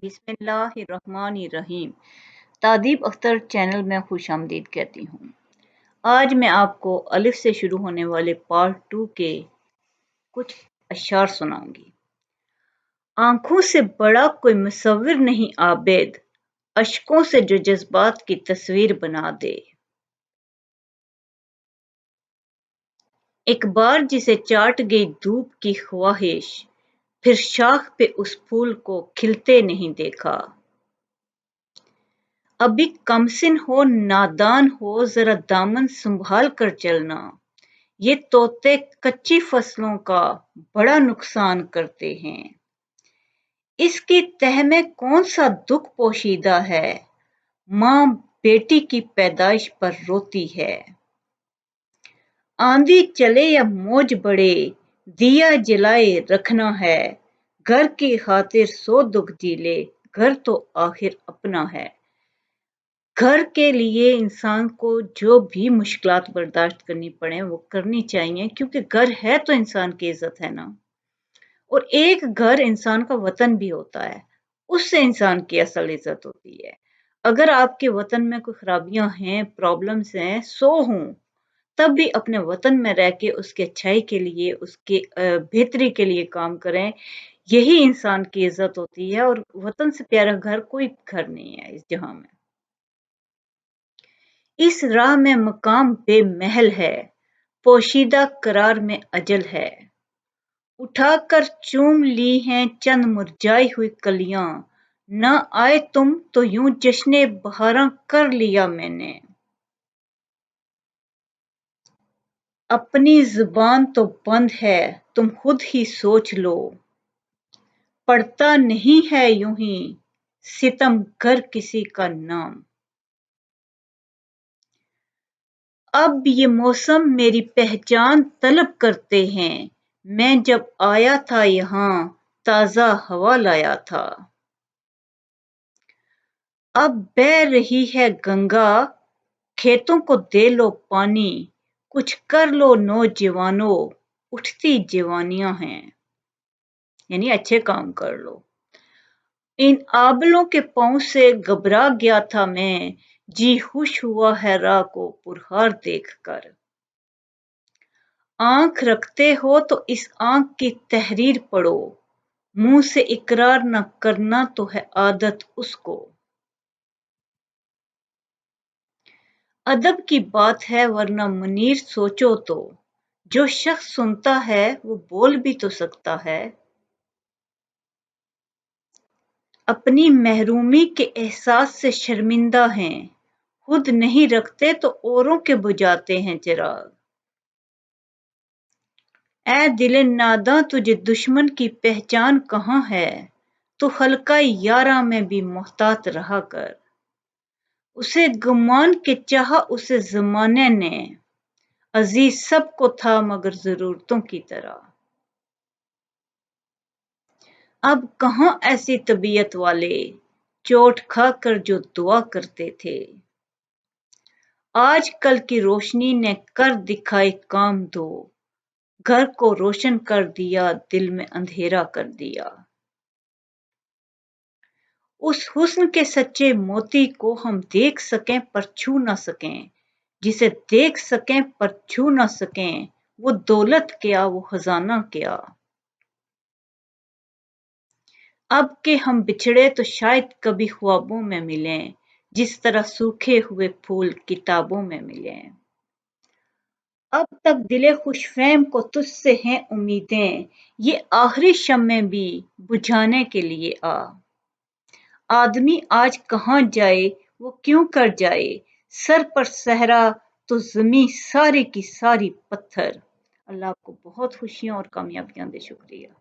बिस्मिल्लाहिर्रहमानिर्रहीम। तादीब अख्तर चैनल में खुश आमदीद कहती हूँ। आज मैं आपको अलिफ से शुरू होने वाले पार्ट 2 के कुछ अशआर सुनाऊंगी। आंखों से बड़ा कोई मुसव्विर नहीं आबिद, अश्कों से जो जज्बात की तस्वीर बना दे। एक बार जिसे चाट गई धूप की ख्वाहिश, फिर शाख पे उस फूल को खिलते नहीं देखा। अभी कमसिन हो नादान हो जरा दामन संभाल कर चलना, ये तोते कच्ची फसलों का बड़ा नुकसान करते हैं। इसकी तह में कौन सा दुख पोशीदा है, माँ बेटी की पैदाइश पर रोती है। आंधी चले या मौज बढ़े, दिया जलाए रखना है। घर की खातिर सौ दुख झेले, घर तो आखिर अपना है। घर के लिए इंसान को जो भी मुश्किलात बर्दाश्त करनी पड़े वो करनी चाहिए, क्योंकि घर है तो इंसान की इज्जत है ना। और एक घर इंसान का वतन भी होता है, उससे इंसान की असल इज्जत होती है। अगर आपके वतन में कोई खराबियां हैं, प्रॉब्लम्स हैं, 100 हों, तब भी अपने वतन में रह के उसकी अच्छाई के लिए, उसके बेहतरी के लिए काम करें। यही इंसान की इज्जत होती है। और वतन से प्यारा घर कोई घर नहीं है इस जहां में। इस राह में मकाम बेमहल है, पोशीदा करार में अजल है। उठाकर चूम ली हैं चंद मुरझाई हुई कलियां, न आए तुम तो यूं जश्ने बहारां कर लिया मैंने। अपनी जुबान तो बंद है, तुम खुद ही सोच लो, पढ़ता नहीं है यूं ही सितम कर किसी का नाम। अब ये मौसम मेरी पहचान तलब करते हैं, मैं जब आया था यहाँ ताजा हवा लाया था। अब बह रही है गंगा, खेतों को दे लो पानी, कुछ कर लो नौजवानों, उठती जवानियां हैं। यानी अच्छे काम कर लो। इन आबलों के पांव से घबरा गया था मैं, जी खुश हुआ है राह को पुरहार देखकर। आंख रखते हो तो इस आंख की तहरीर पढ़ो, मुंह से इकरार न करना तो है आदत उसको। अदब की बात है वरना मुनीर सोचो तो, जो शख्स सुनता है वो बोल भी तो सकता है। अपनी महरूमी के एहसास से शर्मिंदा हैं, खुद नहीं रखते तो औरों के बुझाते हैं चिराग। ऐ दिले नादां तुझे दुश्मन की पहचान कहाँ है, तो हल्का यारा में भी मोहतात रहा कर। उसे गुमान के चाहा उसे जमाने ने, अजीज सबको था मगर जरूरतों की तरह। अब कहाँ ऐसी तबीयत वाले, चोट खाकर जो दुआ करते थे। आज कल की रोशनी ने कर दिखाई काम दो, घर को रोशन कर दिया दिल में अंधेरा कर दिया। उस हुस्न के सच्चे मोती को हम देख सकें पर छू न सकें, जिसे देख सकें पर छू न सकें, वो दौलत क्या वो खजाना क्या। अब के हम बिछड़े तो शायद कभी ख्वाबों में मिलें, जिस तरह सूखे हुए फूल किताबों में मिलें। अब तक दिले खुशफहम को तुझसे हैं उम्मीदें, ये आखिरी शम्मे भी बुझाने के लिए आ। आदमी आज कहाँ जाए वो क्यों कर जाए, सर पर सहरा तो ज़मीं सारी की सारी पत्थर। अल्लाह आपको बहुत खुशियाँ और कामयाबियाँ दे। शुक्रिया।